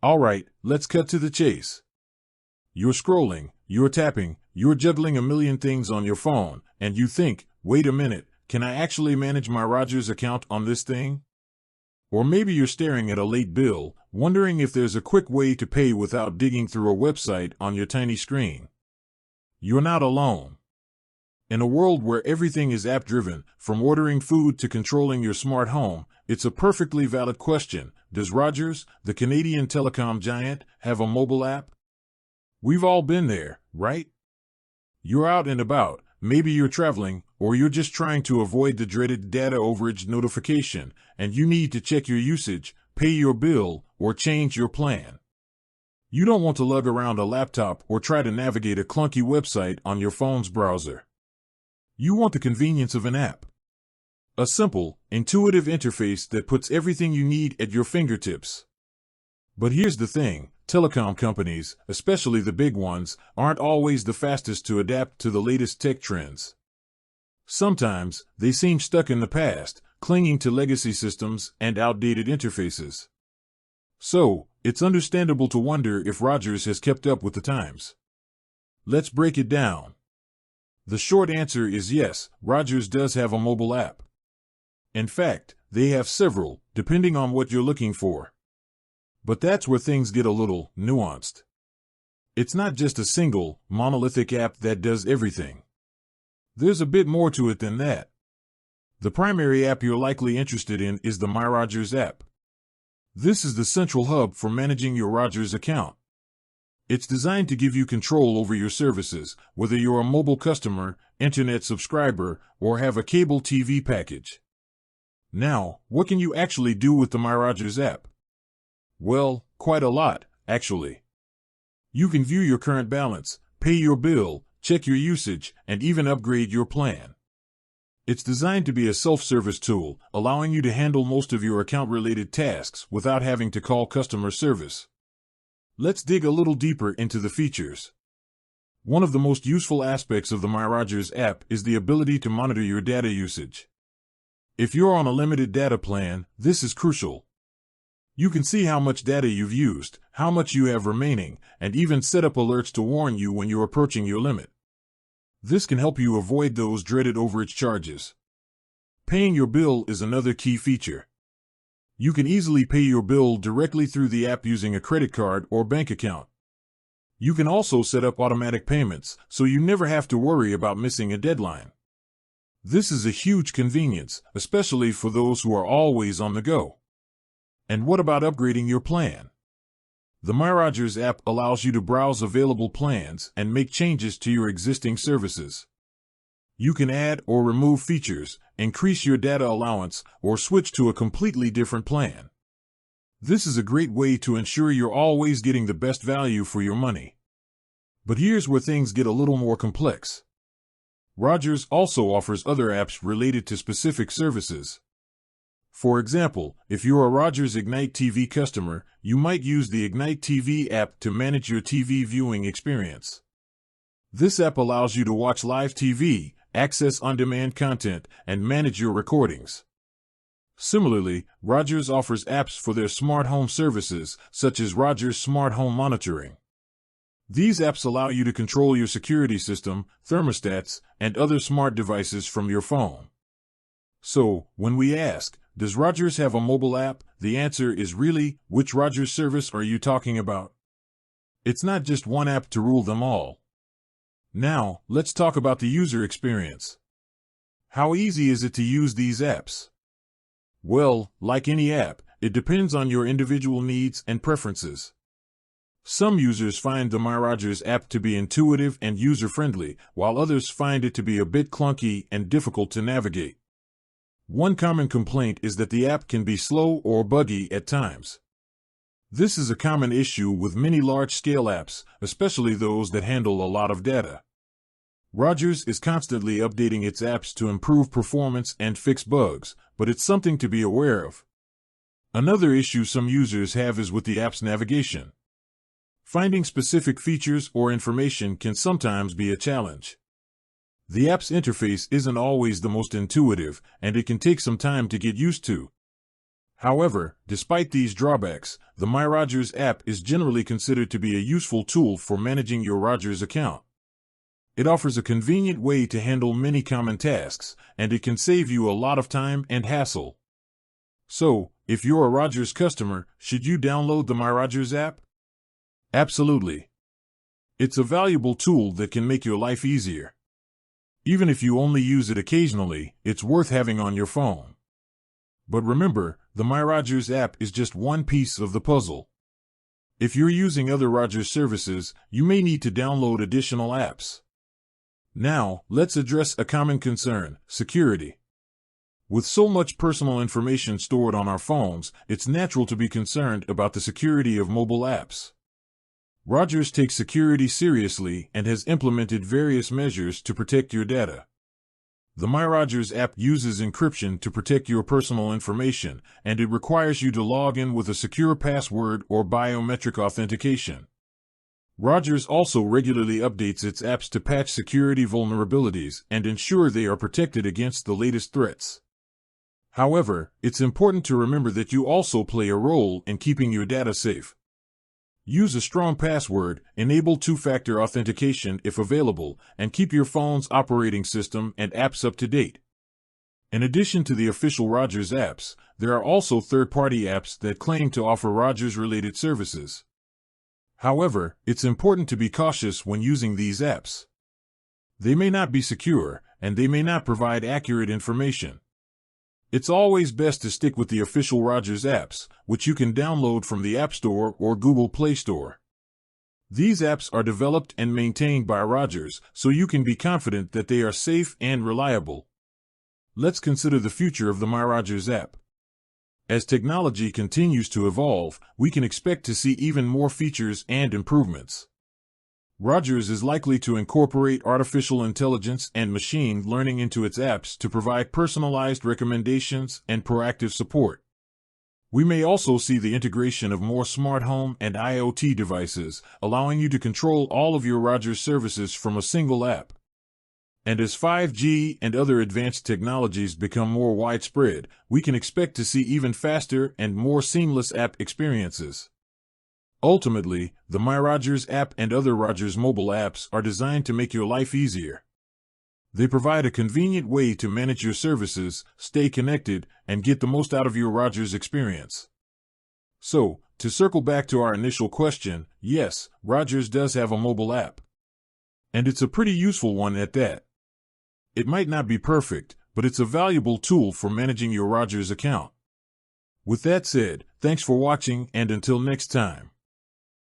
Alright, let's cut to the chase. You're scrolling, you're tapping, you're juggling a million things on your phone, and you think, wait a minute, can I actually manage my Rogers account on this thing? Or maybe you're staring at a late bill, wondering if there's a quick way to pay without digging through a website on your tiny screen. You're not alone. In a world where everything is app-driven, from ordering food to controlling your smart home, it's a perfectly valid question. Does Rogers, the Canadian telecom giant, have a mobile app? We've all been there, right? You're out and about, maybe you're traveling, or you're just trying to avoid the dreaded data overage notification, and you need to check your usage, pay your bill, or change your plan. You don't want to lug around a laptop or try to navigate a clunky website on your phone's browser. You want the convenience of an app. A simple, intuitive interface that puts everything you need at your fingertips. But here's the thing, telecom companies, especially the big ones, aren't always the fastest to adapt to the latest tech trends. Sometimes, they seem stuck in the past, clinging to legacy systems and outdated interfaces. So, it's understandable to wonder if Rogers has kept up with the times. Let's break it down. The short answer is yes, Rogers does have a mobile app. In fact, they have several, depending on what you're looking for. But that's where things get a little nuanced. It's not just a single, monolithic app that does everything. There's a bit more to it than that. The primary app you're likely interested in is the My Rogers app. This is the central hub for managing your Rogers account. It's designed to give you control over your services, whether you're a mobile customer, internet subscriber, or have a cable TV package. Now, what can you actually do with the My Rogers app? Well, quite a lot, actually. You can view your current balance, pay your bill, check your usage, and even upgrade your plan. It's designed to be a self-service tool, allowing you to handle most of your account-related tasks without having to call customer service. Let's dig a little deeper into the features. One of the most useful aspects of the My Rogers app is the ability to monitor your data usage. If you're on a limited data plan, this is crucial. You can see how much data you've used, how much you have remaining, and even set up alerts to warn you when you're approaching your limit. This can help you avoid those dreaded overage charges. Paying your bill is another key feature. You can easily pay your bill directly through the app using a credit card or bank account. You can also set up automatic payments, so you never have to worry about missing a deadline. This is a huge convenience, especially for those who are always on the go. And what about upgrading your plan? The My Rogers app allows you to browse available plans and make changes to your existing services. You can add or remove features, increase your data allowance, or switch to a completely different plan. This is a great way to ensure you're always getting the best value for your money. But here's where things get a little more complex. Rogers also offers other apps related to specific services. For example, if you're a Rogers Ignite TV customer, you might use the Ignite TV app to manage your TV viewing experience. This app allows you to watch live TV, access on-demand content, and manage your recordings. Similarly, Rogers offers apps for their smart home services, such as Rogers Smart Home Monitoring. These apps allow you to control your security system, thermostats, and other smart devices from your phone. So, when we ask, does Rogers have a mobile app? The answer is really, which Rogers service are you talking about? It's not just one app to rule them all. Now, let's talk about the user experience. How easy is it to use these apps? Well, like any app, it depends on your individual needs and preferences. Some users find the My Rogers app to be intuitive and user-friendly, while others find it to be a bit clunky and difficult to navigate. One common complaint is that the app can be slow or buggy at times. This is a common issue with many large-scale apps, especially those that handle a lot of data. Rogers is constantly updating its apps to improve performance and fix bugs, but it's something to be aware of. Another issue some users have is with the app's navigation. Finding specific features or information can sometimes be a challenge. The app's interface isn't always the most intuitive, and it can take some time to get used to. However, despite these drawbacks, the My Rogers app is generally considered to be a useful tool for managing your Rogers account. It offers a convenient way to handle many common tasks, and it can save you a lot of time and hassle. So, if you're a Rogers customer, should you download the My Rogers app? Absolutely. It's a valuable tool that can make your life easier. Even if you only use it occasionally, it's worth having on your phone. But remember, the My Rogers app is just one piece of the puzzle. If you're using other Rogers services, you may need to download additional apps. Now, let's address a common concern: security. With so much personal information stored on our phones, it's natural to be concerned about the security of mobile apps. Rogers takes security seriously and has implemented various measures to protect your data. The My Rogers app uses encryption to protect your personal information, and it requires you to log in with a secure password or biometric authentication. Rogers also regularly updates its apps to patch security vulnerabilities and ensure they are protected against the latest threats. However, it's important to remember that you also play a role in keeping your data safe. Use a strong password, enable two-factor authentication if available, and keep your phone's operating system and apps up to date. In addition to the official Rogers apps, there are also third-party apps that claim to offer Rogers-related services. However, it's important to be cautious when using these apps. They may not be secure, and they may not provide accurate information. It's always best to stick with the official Rogers apps, which you can download from the App Store or Google Play Store. These apps are developed and maintained by Rogers, so you can be confident that they are safe and reliable. Let's consider the future of the My Rogers app. As technology continues to evolve, we can expect to see even more features and improvements. Rogers is likely to incorporate artificial intelligence and machine learning into its apps to provide personalized recommendations and proactive support. We may also see the integration of more smart home and IoT devices, allowing you to control all of your Rogers services from a single app. And as 5G and other advanced technologies become more widespread, we can expect to see even faster and more seamless app experiences. Ultimately, the My Rogers app and other Rogers mobile apps are designed to make your life easier. They provide a convenient way to manage your services, stay connected, and get the most out of your Rogers experience. So, to circle back to our initial question, yes, Rogers does have a mobile app. And it's a pretty useful one at that. It might not be perfect, but it's a valuable tool for managing your Rogers account. With that said, thanks for watching, and until next time.